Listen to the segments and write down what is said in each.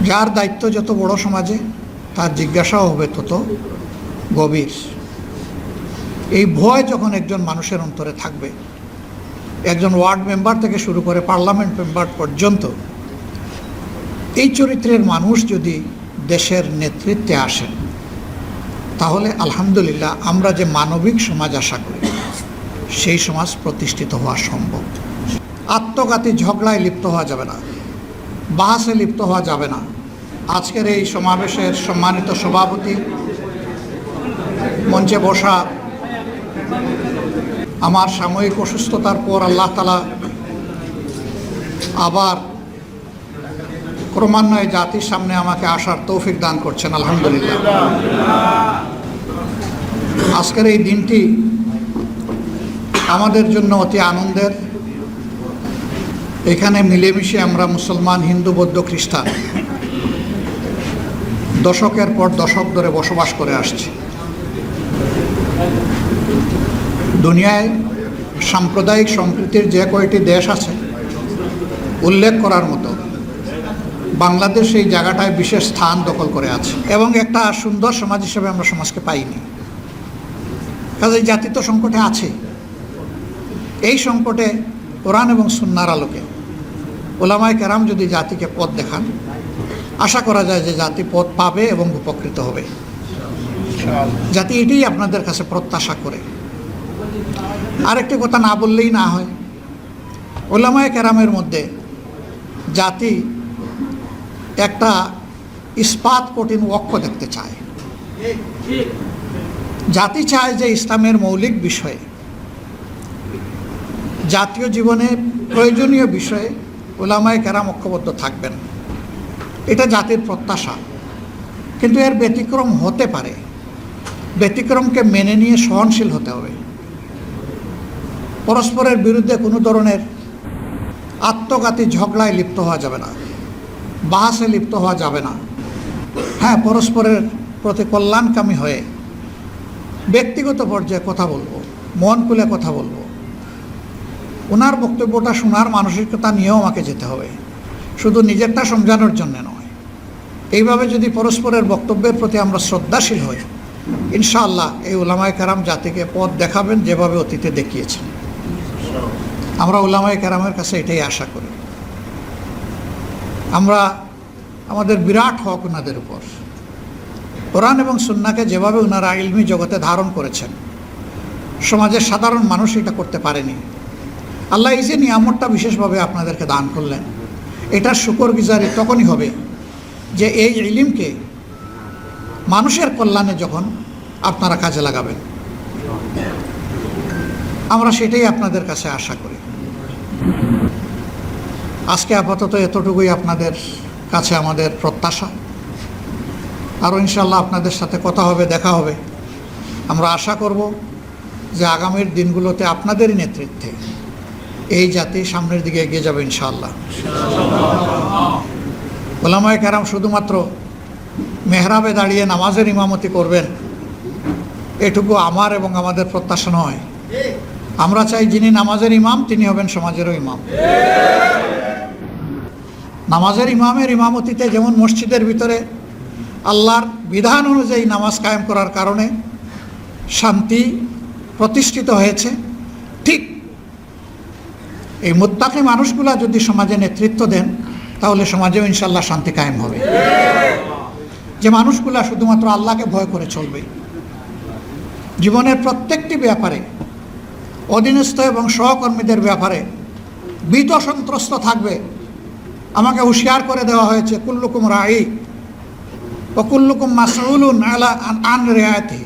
যার দায়িত্ব যত বড় সমাজে তার জিজ্ঞাসাও হবে তত গভীর। এই ভয় যখন একজন মানুষের অন্তরে থাকবে, একজন ওয়ার্ড মেম্বার থেকে শুরু করে পার্লামেন্ট মেম্বার পর্যন্ত, এই চরিত্রের মানুষ যদি দেশের নেতৃত্বে আসেন, তাহলে আলহামদুলিল্লাহ আমরা যে মানবিক সমাজ আশা করি সেই সমাজ প্রতিষ্ঠিত হওয়া সম্ভব। আত্মঘাতী ঝগড়ায় লিপ্ত হওয়া যাবে না, বাহাসে লিপ্ত হওয়া যাবে না। আজকের এই সমাবেশের সম্মানিত সভাপতি, মঞ্চে বসা, আমার সাময়িক অসুস্থতার পর আল্লাহ তাআলা আবার ক্রমান্বয়ে জাতির সামনে আমাকে আসার তৌফিক দান করছেন, আলহামদুলিল্লাহ। আজকের এই দিনটি আমাদের জন্য অতি আনন্দের। এখানে মিলেমিশে আমরা মুসলমান, হিন্দু, বৌদ্ধ, খ্রিস্টান দশকের পর দশক ধরে বসবাস করে আসছি। দুনিয়ায় সাম্প্রদায়িক সম্প্রীতির যে কয়টি দেশ আছে উল্লেখ করার মতো বাংলাদেশ এই জায়গাটায় বিশেষ স্থান দখল করে আছে এবং একটা সুন্দর সমাজ হিসেবে আমরা সমাজকে পাইনি। কাজে জাতি তো সংকটে আছে। এই সংকটে কোরআন এবং সুন্নাহর আলোকে উলামায়ে কেরাম যদি জাতিকে পথ দেখান, আশা করা যায় যে জাতি পথ পাবে এবং উপকৃত হবে। জাতি এটাই আপনাদের কাছে প্রত্যাশা করে। আরেকটি কথা না বললেই না হয়, উলামায়ে কেরামের মধ্যে জাতি একটা ইস্পাত কঠিন ওয়াক্য দেখতে চায়। জাতি চায় যে ইসলামের মৌলিক বিষয়ে, জাতীয় জীবনে প্রয়োজনীয় বিষয়ে উলামায়ে কেরাম ঐক্যবদ্ধ থাকবেন। এটা জাতির প্রত্যাশা। কিন্তু এর ব্যতিক্রম হতে পারে। ব্যতিক্রমকে মেনে নিয়ে সহনশীল হতে হবে। পরস্পরের বিরুদ্ধে কোনো ধরনের আত্মঘাতী ঝগড়ায় লিপ্ত হওয়া যাবে না, বাহাসে লিপ্ত হওয়া যাবে না। হ্যাঁ, পরস্পরের প্রতি কল্যাণকামী হয়ে ব্যক্তিগত পর্যায়ে কথা বলবো, মন খুলে কথা বলবো। ওনার বক্তব্যটা শোনার মানসিকতা নিয়েও আমাকে যেতে হবে, শুধু নিজেরটা সমঝানোর জন্য নয়। এইভাবে যদি পরস্পরের বক্তব্যের প্রতি আমরা শ্রদ্ধাশীল হই, ইনশাআল্লাহ এই উলামায়ে কেরাম জাতিকে পথ দেখাবেন যেভাবে অতীতে দেখিয়েছেন। আমরা উলামায়ে কেরামের কাছে এটাই আশা করি। আমরা আমাদের বিরাট হক ওনাদের উপর। কোরআন এবং সুন্নাহকে যেভাবে ওনারা ইলমি জগতে ধারণ করেছেন, সমাজের সাধারণ মানুষ এটা করতে পারেনি। আল্লাহ এই যে নিয়ামতটা বিশেষভাবে আপনাদেরকে দান করলেন, এটার শুকরগুজারি তখনই হবে যে এই ইলমকে মানুষের কল্যাণে যখন আপনারা কাজে লাগাবেন। আমরা সেটাই আপনাদের কাছে আশা করি। আজকে আপাতত এতটুকুই আপনাদের কাছে আমাদের প্রত্যাশা। আরও ইনশাআল্লাহ আপনাদের সাথে কথা হবে, দেখা হবে। আমরা আশা করব যে আগামীর দিনগুলোতে আপনাদেরই নেতৃত্বে এই জাতি সামনের দিকে এগিয়ে যাবে ইনশাআল্লাহ। উলামায়ে কেরাম শুধুমাত্র মেহরাবে দাঁড়িয়ে নামাজের ইমামতি করবেন, এটুকু আমার এবং আমাদের প্রত্যাশা নয়। আমরা চাই যিনি নামাজের ইমাম তিনি হবেন সমাজেরও ইমাম। নামাজের ইমামের ইমামতিতে যেমন মসজিদের ভিতরে আল্লাহর বিধান অনুযায়ী নামাজ কায়েম করার কারণে শান্তি প্রতিষ্ঠিত হয়েছে, ঠিক এই মুত্তাকি মানুষগুলা যদি সমাজে নেতৃত্ব দেন, তাহলে সমাজেও ইনশাআল্লাহ শান্তি কায়েম হবে। যে মানুষগুলা শুধুমাত্র আল্লাহকে ভয় করে চলবে, জীবনের প্রত্যেকটি ব্যাপারে অধীনস্থ এবং সহকর্মীদের ব্যাপারে ভীত সন্ত্রস্ত থাকবে। আমাকে হুঁশিয়ার করে দেওয়া হয়েছে, কুল্লুকুম রাঈ ওয়া কুল্লুকুম মাসউলুন আলা আন রিআয়াতিহি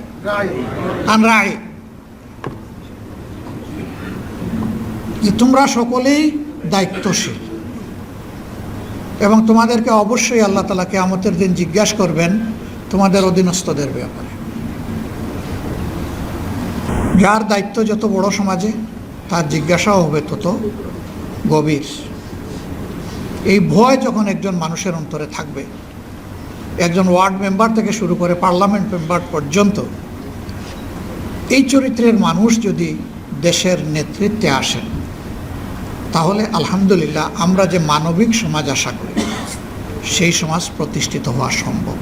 আন রাঈ, যে তোমরা সকলেই দায়িত্বশীল এবং তোমাদেরকে অবশ্যই আল্লাহ তাআলা কিয়ামতের দিন জিজ্ঞাসা করবেন তোমাদের অধীনস্থদের ব্যাপারে। যার দায়িত্ব যত বড় সমাজে তার জিজ্ঞাসাও হবে তত গভীর। এই ভয় যখন একজন মানুষের অন্তরে থাকবে, একজন ওয়ার্ড মেম্বার থেকে শুরু করে পার্লামেন্ট মেম্বার পর্যন্ত, এই চরিত্রের মানুষ যদি দেশের নেতৃত্বে আসেন, তাহলে আলহামদুলিল্লাহ আমরা যে মানবিক সমাজ আশা করি সেই সমাজ প্রতিষ্ঠিত হওয়া সম্ভব।